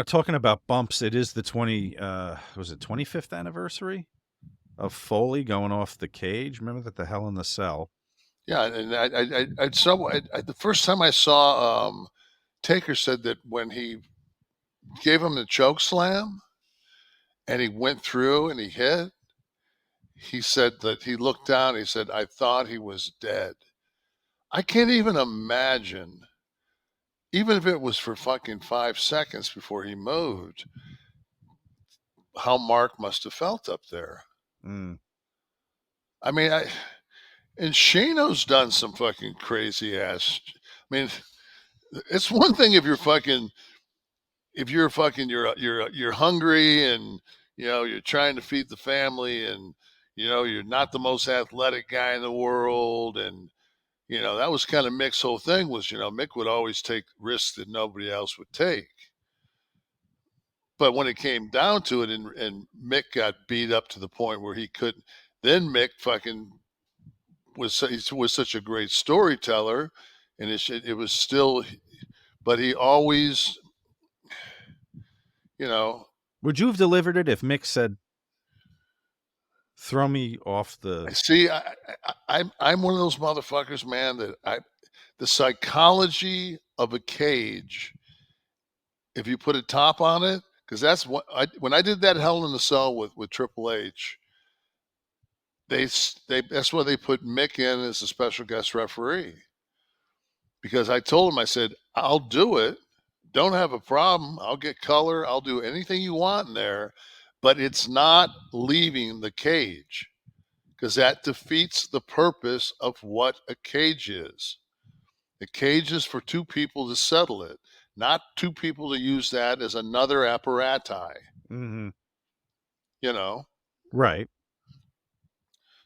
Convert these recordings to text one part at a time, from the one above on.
Talking about bumps, it is the 25th anniversary of Foley going off the cage. Remember that the Hell in the Cell? Yeah, and the first time I saw Taker said that when he gave him the choke slam and he went through and he hit, he said that he looked down. He said, "I thought he was dead." I can't even imagine, even if it was for fucking 5 seconds before he moved, how Mark must have felt up there. Mm. I mean, and Shano's done some fucking crazy ass. I mean, it's one thing if you're fucking you're hungry and you're trying to feed the family and you're not the most athletic guy in the world, and that was kind of Mick's whole thing was Mick would always take risks that nobody else would take. But when it came down to it, and Mick got beat up to the point where he couldn't, then Mick fucking was such a great storyteller, and it was still, but he always, you know, Would you have delivered it if Mick said, "Throw me off the"? see, I'm one of those motherfuckers, man. The psychology of a cage, if you put a top on it, because that's what when I did that Hell in the Cell with Triple H, that's why they put Mick in as a special guest referee, because I told him, I said, I'll do it. Don't have a problem. I'll get color. I'll do anything you want in there, but it's not leaving the cage, because that defeats the purpose of what a cage is. The cage is for two people to settle it, not two people to use that as another apparati, Mm-hmm. you know? Right.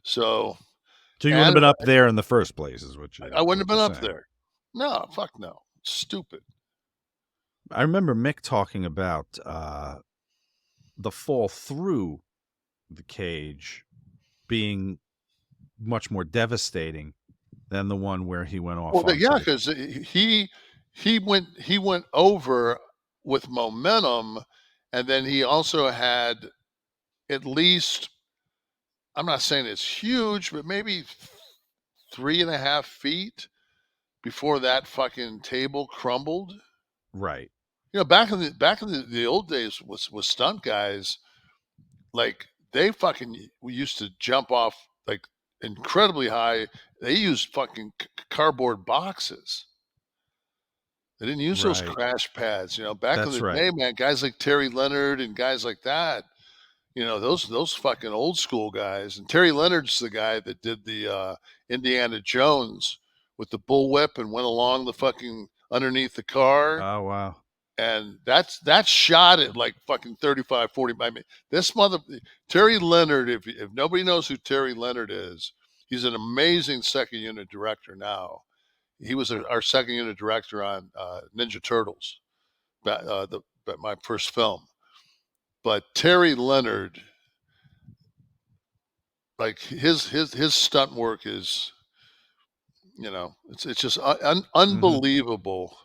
So, So you wouldn't and have been up there in the first place, is what I wouldn't have you're been up saying. there. No, fuck no. Stupid. I remember Mick talking about the fall through the cage being much more devastating than the one where he went off Well, onto yeah, the. because he went over with momentum, and then he also had at least, I'm not saying it's huge, but maybe 3.5 feet before that fucking table crumbled. Right. Back in the old days with stunt guys, like they fucking we used to jump off like incredibly high. They used fucking cardboard boxes. They didn't use those Right. crash pads. Back in That's the right. day, man, guys like Terry Leonard and guys like that. Those fucking old school guys. And Terry Leonard's the guy that did the Indiana Jones with the bullwhip and went along the fucking underneath the car. Oh wow. And that's shot at like fucking 35, 40. I mean, this Terry Leonard, if nobody knows who Terry Leonard is, he's an amazing second unit director now. He was our second unit director on Ninja Turtles, my first film. But Terry Leonard, like his stunt work is, it's just Mm-hmm. unbelievable.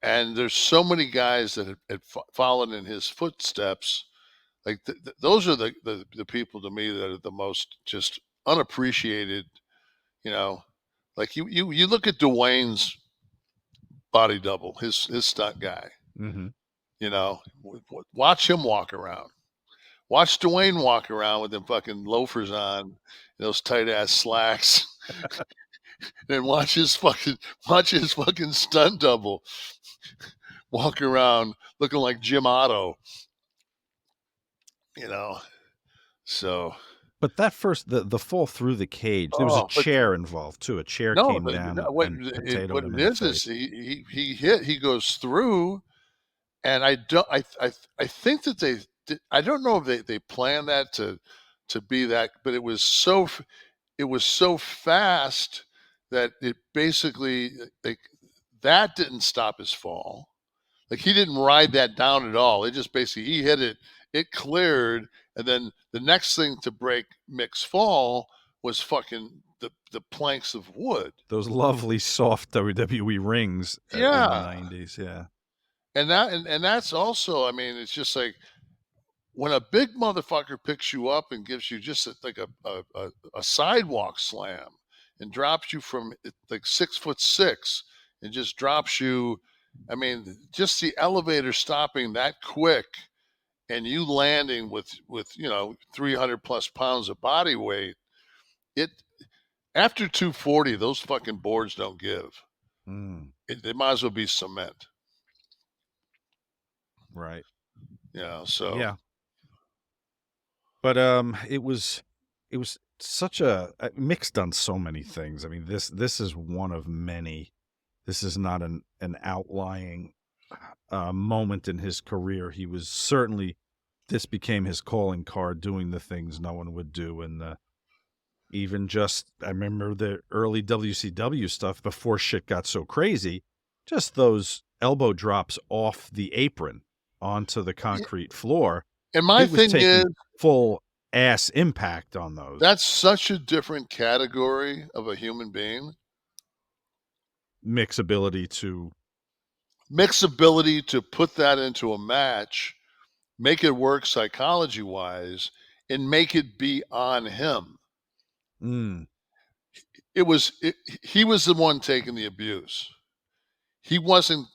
And there's so many guys that had followed in his footsteps. Like those are the people to me that are the most just unappreciated. You know, like you look at Dwayne's body double, his stunt guy. Mm-hmm. Watch him walk around. Watch Dwayne walk around with them fucking loafers on, those tight ass slacks. Then watch his fucking stunt double walk around looking like Jim Otto. You know, so But that first, the fall through the cage, there was a but chair involved too. A chair no, came down no, and potatoed what him it in the is face. he goes through, and I don't I think that I don't know if they planned that to be that, but it was so fast that it basically, like, that didn't stop his fall. Like, he didn't ride that down at all. It just basically, he hit it, it cleared, and then the next thing to break Mick's fall was fucking the planks of wood. Those lovely soft WWE rings in the Yeah. '90s. Yeah. and that's also, I mean, it's just like when a big motherfucker picks you up and gives you just like a sidewalk slam and drops you from like 6'6" and just drops you. I mean, just the elevator stopping that quick and you landing with 300 plus pounds of body weight. It After 240, those fucking boards don't give. Mm, They might as well be cement. right. So Yeah. But it was such a Mick's done so many things. I mean, this is one of many. This is not an outlying moment in his career. He was certainly, this became his calling card, doing the things no one would do, and even just, I remember the early WCW stuff before shit got so crazy. Just those elbow drops off the apron onto the concrete floor. and He my was thing is, taking full ass impact on those. that's such a different category of a human being. Mick's ability to, Mick's ability to put that into a match, make it work psychology wise, and make it be on him. mm, He was the one taking the abuse. He wasn't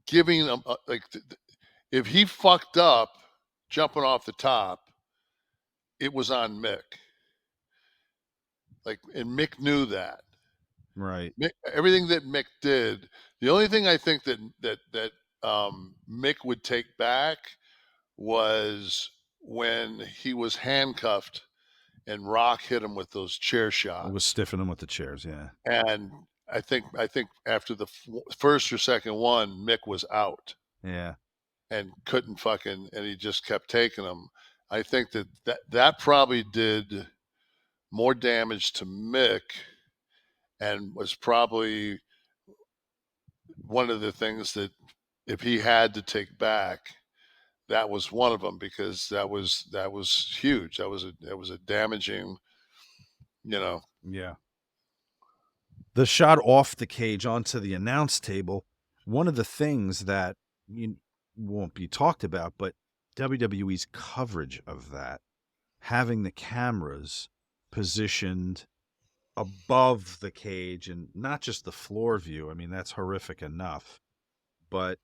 giving him like if he fucked up jumping off the top, it was on Mick. Like, and Mick knew that. right. Everything that Mick did, the only thing I think that Mick would take back was when he was handcuffed and Rock hit him with those chair It was shots. stiffing him with the chairs. Yeah. And I think after the first or second one, Mick was out Yeah. and couldn't fucking, and he just kept taking them. I think that probably did more damage to Mick and was probably one of the things that if he had to take back, that was one of them because that was huge. That was a damaging, you know. Yeah. The shot off the cage onto the announce table, one of the things that you won't be talked about, but WWE's coverage of that, having the cameras positioned above the cage and not just the floor view. I mean, that's horrific enough, but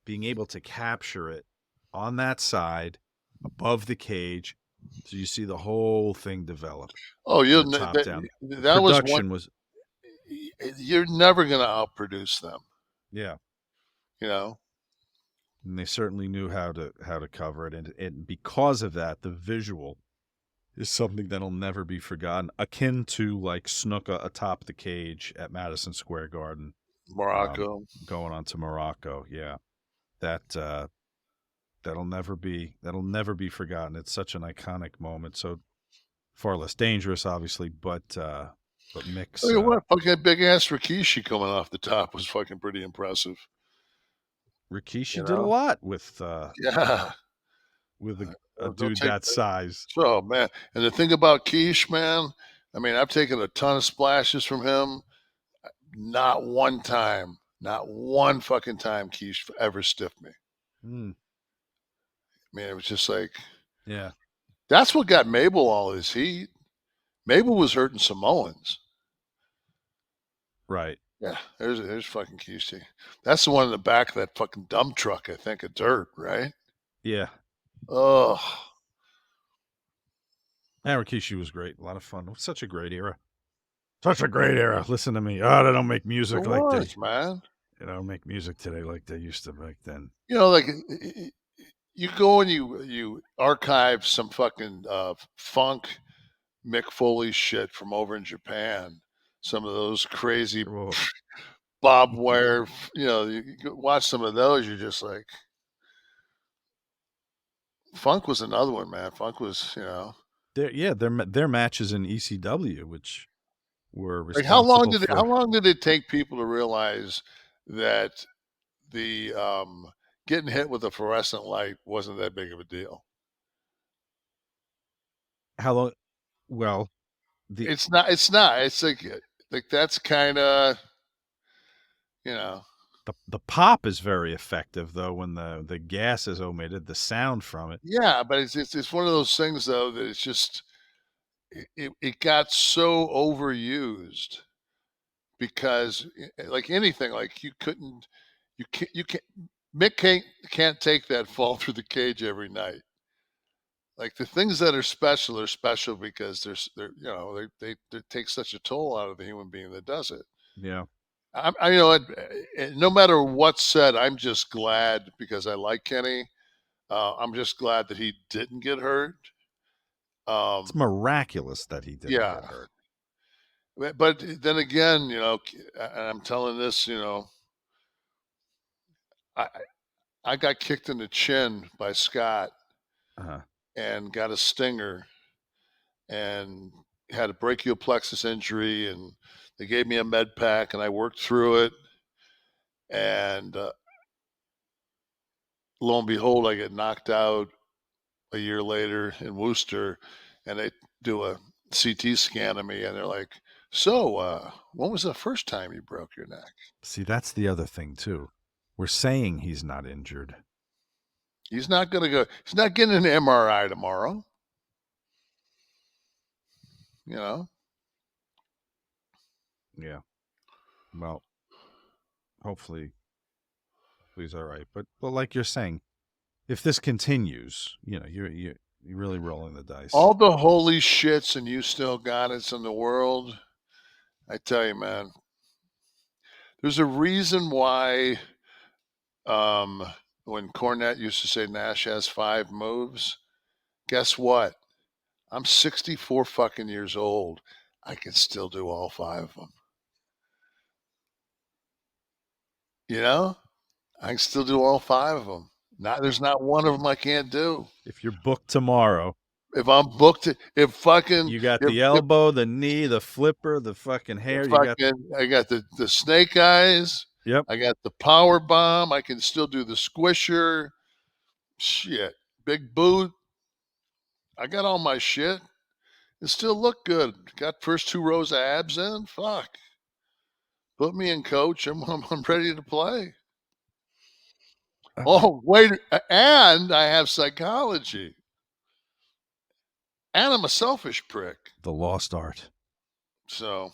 being able to capture it on that side above the cage, so you see the whole thing develop Oh, from you the top down. The that was one. production was, You're never going to outproduce them, yeah, you know. and they certainly knew how to cover it, and because of that, the visual is something that'll never be forgotten, akin to like Snuka atop the cage at Madison Square Garden, Morocco. going on to Morocco. Yeah, that that'll never be forgotten. It's such an iconic moment. So far less dangerous, obviously, but Oh, Mick's, you know what? Fucking big ass Rikishi coming off the top was fucking pretty impressive. Rikishi You did a know? lot Yeah. with a Don't dude take that that. size. So man, and the thing about Quiche, man, I mean, I've taken a ton of splashes from him. Not one time, not one fucking time Quiche ever stiffed me. Mm, I mean, it was just like yeah, that's what got Mabel all his heat. Mabel was hurting Samoans. right. Yeah, there's fucking Quiche. That's the one in the back of that fucking dump truck, I think, of dirt, right? Yeah. Oh, And Rikishi was great. A lot of fun. Such a great era. Such a great era. Listen to me. Oh, they don't make it music like was, man. they don't make music today like they used to back then. Like you go and you archive some fucking funk Mick Foley shit from over in Japan. Some of those crazy Whoa. bob wire, you watch some of those, you're just like, funk was another one, man. Funk was, Their matches in ECW, which were like how long responsible did it, how for, long did it take people to realize that the getting hit with a fluorescent light wasn't that big of a deal? how long. Well, the It's not. It's like that's kind of, you know. The pop is very effective though when the gas is omitted. The sound from it. Yeah, but it's one of those things though that it's just it got so overused because like anything, like you can't Mick can't take that fall through the cage every night. Like the things that are special because they're you know they take such a toll out of the human being that does it. Yeah. I you know no matter what's said, I'm just glad because I like Kenny. I'm just glad that he didn't get hurt. It's Um, miraculous that he didn't yeah, get hurt. but then again, you know, and I'm telling this, you know, I I got kicked in the chin by Scott Uh-huh. and got a stinger and had a brachial plexus injury, and they gave me a med pack, and I worked through it, and lo and behold, I get knocked out a year later in Worcester, and they do a CT scan of me, and they're like, "So, when was the first time you broke your neck?" See, that's the other thing too. We're saying he's not injured. He's not gonna go. He's not getting an MRI tomorrow. You know. Yeah. Well, hopefully he's all right. But like you're saying, if this continues, you know, you're really rolling the dice. All the holy shits and you still got it's in the world. I tell you, man, there's a reason why when Cornette used to say Nash has 5 moves, guess what? I'm 64 fucking years old. I can still do all 5 of them. You know, I can still do all 5 of them. There's not one of them I can't do. If you're booked tomorrow, If I'm booked, if fucking, you got the elbow, the knee, the flipper, the fucking hair. You got. I got the snake eyes. Yep. I got the power bomb. I can still do the squisher. Shit. Big boot. I got all my shit. It still look good. Got first 2 rows of abs in. Fuck. Put me in, coach. I'm ready to play. Oh, wait. And I have psychology. And I'm a selfish prick. The lost art. So